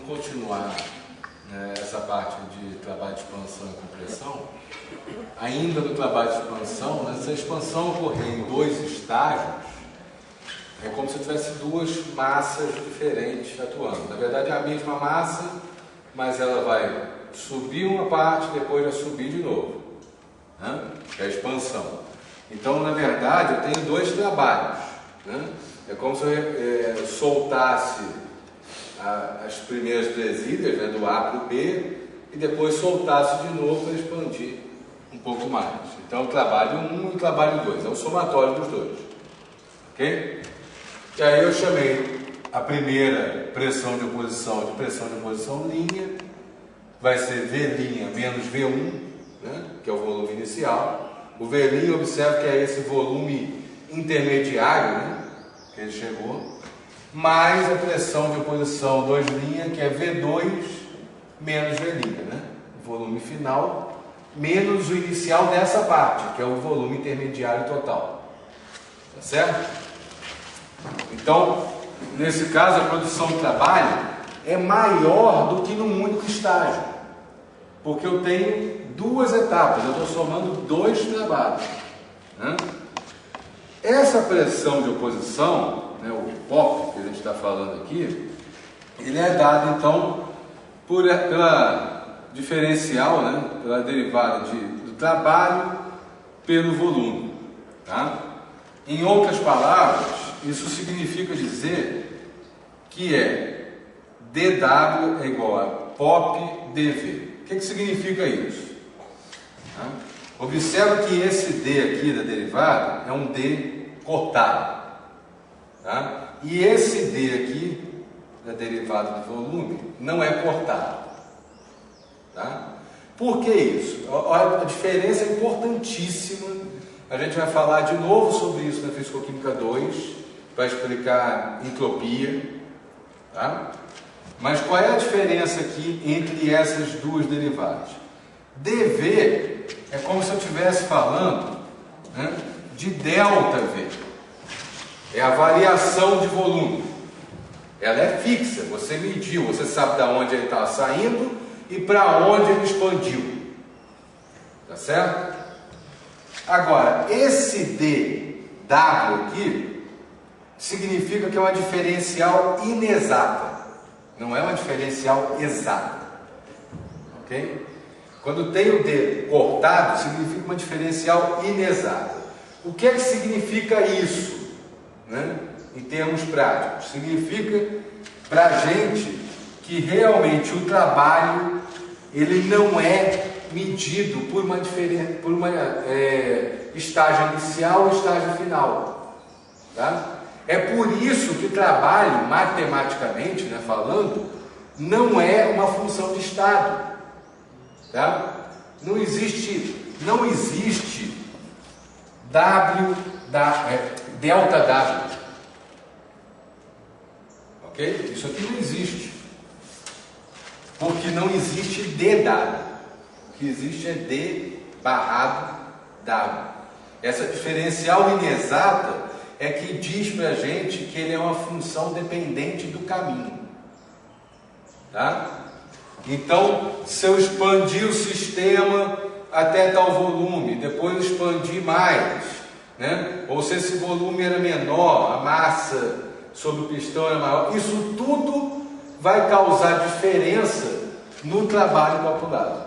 continuar, né, essa parte de trabalho de expansão e compressão. Ainda no trabalho de expansão, né, se a expansão ocorrer em dois estágios, é como se tivesse duas massas diferentes atuando. Na verdade é a mesma massa, mas ela vai subir uma parte e depois vai subir de novo, né? É a expansão. Então, na verdade, eu tenho dois trabalhos, né? É como se eu soltasse as primeiras presídias, né, do A para o B, e depois soltasse de novo para expandir um pouco mais. Então, o trabalho 1 e o trabalho 2, é o somatório dos dois. Ok? E aí eu chamei a primeira pressão de oposição linha, vai ser V' menos V1, né, que é o volume inicial. O V', observe que é esse volume intermediário, né, que ele chegou, mais a pressão de oposição 2', que é V2 menos V', né, o volume final, menos o inicial dessa parte, que é o volume intermediário total. Tá certo? Então, nesse caso, a produção de trabalho é maior do que num único estágio, porque eu tenho duas etapas, eu estou somando dois trabalhos, né? Essa pressão de oposição, né, o POP que a gente está falando aqui, ele é dado então pela diferencial, né, pela derivada do trabalho pelo volume, tá? Em outras palavras, isso significa dizer que é dW é igual a POP dV. O que significa isso? Tá? Observe que esse D aqui da derivada é um D cortado. Tá? E esse D aqui da derivada do volume não é cortado. Tá? Por que isso? A diferença é importantíssima. A gente vai falar de novo sobre isso na Fisicoquímica 2, para explicar entropia. Tá? Mas qual é a diferença aqui entre essas duas derivadas? dV é como se eu estivesse falando, né, de ΔV. É a variação de volume. Ela é fixa, você mediu, você sabe de onde ele estava saindo e para onde ele expandiu. Tá certo? Agora, esse dW aqui significa que é uma diferencial inexata. Não é uma diferencial exata. Ok? Quando tem o D cortado, significa uma diferencial inexata. O que é que significa isso, né, em termos práticos? Significa para a gente que realmente o trabalho ele não é medido por uma diferença, por uma estágio inicial e estágio final. Tá? É por isso que trabalho, matematicamente, né, falando, não é uma função de estado. Tá? Não existe delta W. Ok? Isso aqui não existe. Porque não existe dW. O que existe é D barrado W. Essa diferencial inexata é que diz para a gente que ele é uma função dependente do caminho. Tá? Então, se eu expandir o sistema até tal volume, depois expandir mais, né? Ou se esse volume era menor, a massa sobre o pistão era maior, isso tudo vai causar diferença no trabalho calculado.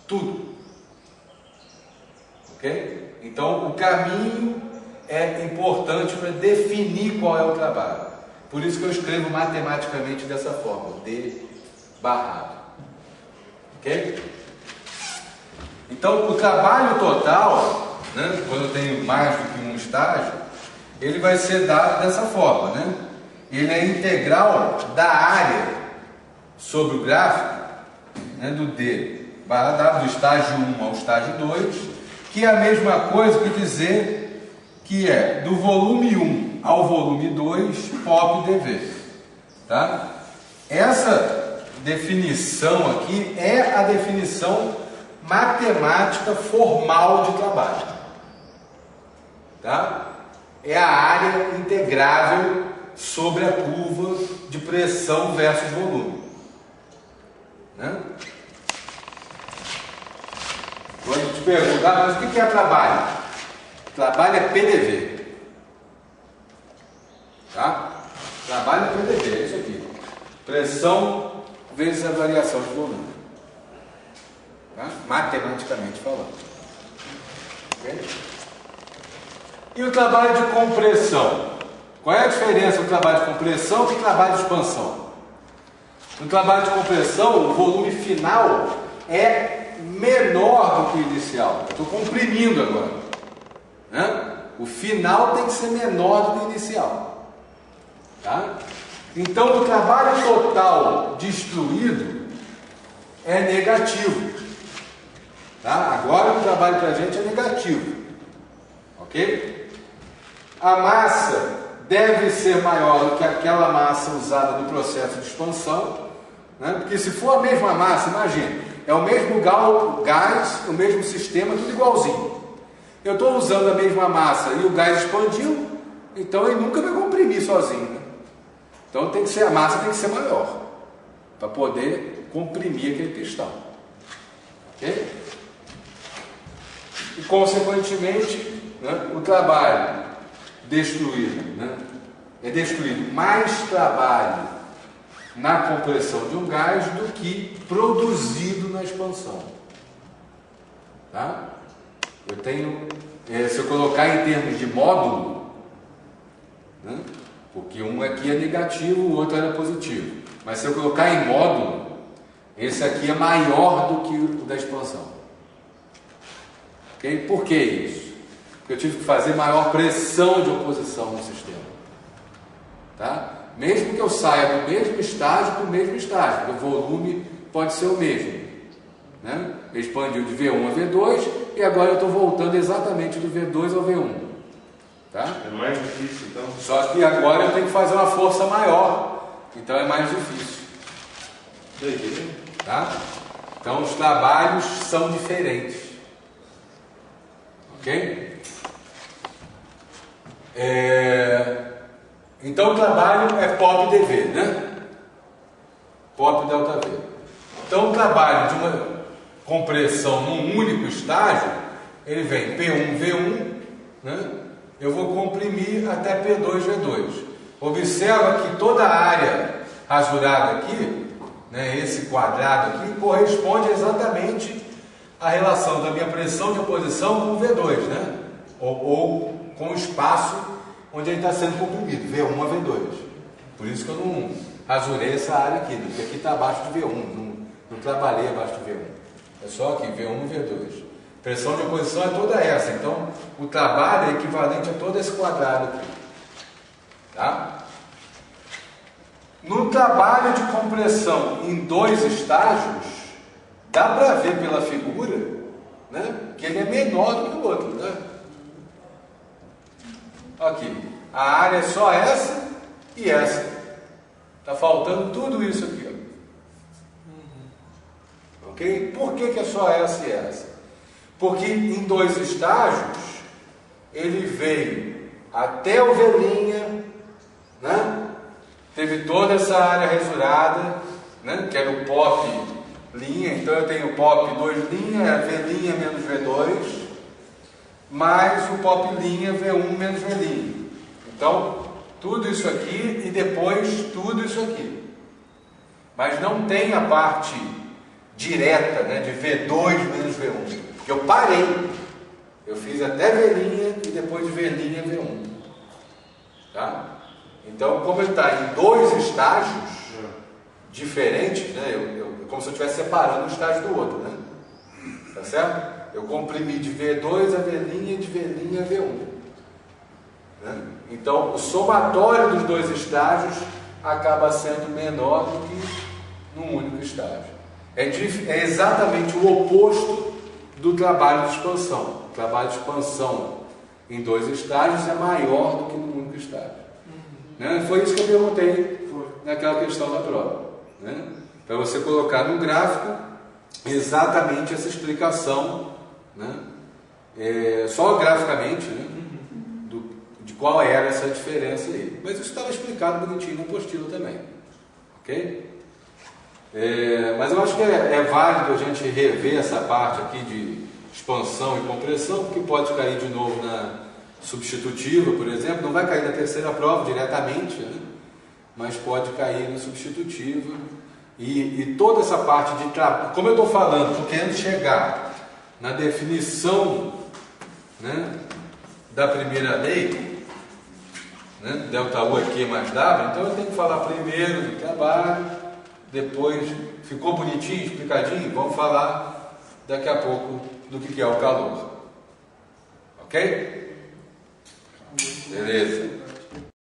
Tudo. Ok? Então, o caminho é importante para definir qual é o trabalho. Por isso que eu escrevo matematicamente dessa forma, D barrado. Ok? Então, o trabalho total, né, quando eu tenho mais do que um estágio, ele vai ser dado dessa forma, né? Ele é integral da área sobre o gráfico, né, do D barra W, do estágio 1 ao estágio 2, que é a mesma coisa que dizer que é do volume 1 ao volume 2, POP dV. Tá? Essa definição aqui é a definição matemática formal de trabalho. Tá? É a área integrável sobre a curva de pressão versus volume. Né? Quando te perguntar, mas o que é trabalho? Trabalho é PDV. Tá? Trabalho é PDV, é isso aqui. Pressão vezes a variação de volume. Tá? Matematicamente falando. Okay? E o trabalho de compressão? Qual é a diferença do trabalho de compressão e do trabalho de expansão? No trabalho de compressão, o volume final é menor do que o inicial. Eu estou comprimindo agora. Né? O final tem que ser menor do que o inicial. Tá? Então, o trabalho total destruído é negativo. Tá? Agora o trabalho para a gente é negativo. Ok? A massa deve ser maior do que aquela massa usada no processo de expansão, né? Porque se for a mesma massa, imagine, é o mesmo gás, o mesmo sistema, tudo igualzinho. Eu estou usando a mesma massa e o gás expandiu, então ele nunca vai comprimir sozinho. Né? Então tem que ser, a massa tem que ser maior para poder comprimir aquele pistão. Ok? E consequentemente, né, o trabalho destruído, né, é destruído mais trabalho na compressão de um gás do que produzido na expansão. Tá? Eu tenho, se eu colocar em termos de módulo, né, porque um aqui é negativo, o outro era positivo, mas se eu colocar em módulo, esse aqui é maior do que o da expansão. Okay? Por que isso? Porque eu tive que fazer maior pressão de oposição no sistema. Tá? Mesmo que eu saia do mesmo estágio para o mesmo estágio, porque o volume pode ser o mesmo. Né? Expandiu de V1 a V2 e agora eu estou voltando exatamente do V2 ao V1. Tá? É mais difícil então? Só que agora eu tenho que fazer uma força maior, então é mais difícil. Tá? Então os trabalhos são diferentes. Ok? Então o trabalho é POP dV, né? POP ΔV. Então o trabalho de uma compressão num único estágio, ele vem P1, V1, né? Eu vou comprimir até P2, V2. Observa que toda a área rasurada aqui, né, esse quadrado aqui, corresponde exatamente à relação da minha pressão de oposição com o V2, né? Ou com o espaço onde ele está sendo comprimido, V1 a V2. Por isso que eu não rasurei essa área aqui, porque aqui está abaixo de V1, não trabalhei abaixo de V1. É só aqui, V1 e V2. Pressão de oposição é toda essa, então o trabalho é equivalente a todo esse quadrado aqui. Tá? No trabalho de compressão em dois estágios, dá para ver pela figura, né, que ele é menor do que o outro. Né? Aqui, a área é só essa e essa. Está faltando tudo isso aqui. Ó. Ok? Por que é só essa e essa? Porque em dois estágios, ele veio até o V', né? Teve toda essa área rasurada, né? Que era o POP linha, então eu tenho o POP 2', V' menos V2, mais o POP linha V1 menos V'. Então, tudo isso aqui e depois tudo isso aqui. Mas não tem a parte direta, né, de V2 menos V1. Porque eu parei. Eu fiz até V' e depois de V' V1. Tá? Então, como ele está em dois estágios diferentes, né, como se eu estivesse separando um estágio do outro, né? Tá certo? Eu comprimi de V2 a V' e de V' a V1. Né? Então, o somatório dos dois estágios acaba sendo menor do que num único estágio. É exatamente o oposto do trabalho de expansão. O trabalho de expansão em dois estágios é maior do que num único estágio. Né? Foi isso que eu perguntei naquela questão da prova. Né? Para você colocar no gráfico exatamente essa explicação, né? Só graficamente, né? De qual era essa diferença aí. Mas isso estava explicado bonitinho na apostila também. Ok? Mas eu acho que é válido a gente rever essa parte aqui de expansão e compressão, porque pode cair de novo na substitutiva, por exemplo. Não vai cair na terceira prova diretamente, né? Mas pode cair na substitutiva. E toda essa parte de trabalho, como eu estou falando, estou querendo chegar na definição, né, da primeira lei, né, ΔU é Q mais W, então eu tenho que falar primeiro do trabalho, depois, ficou bonitinho, explicadinho? Vamos falar daqui a pouco do que é o calor. Ok? Beleza.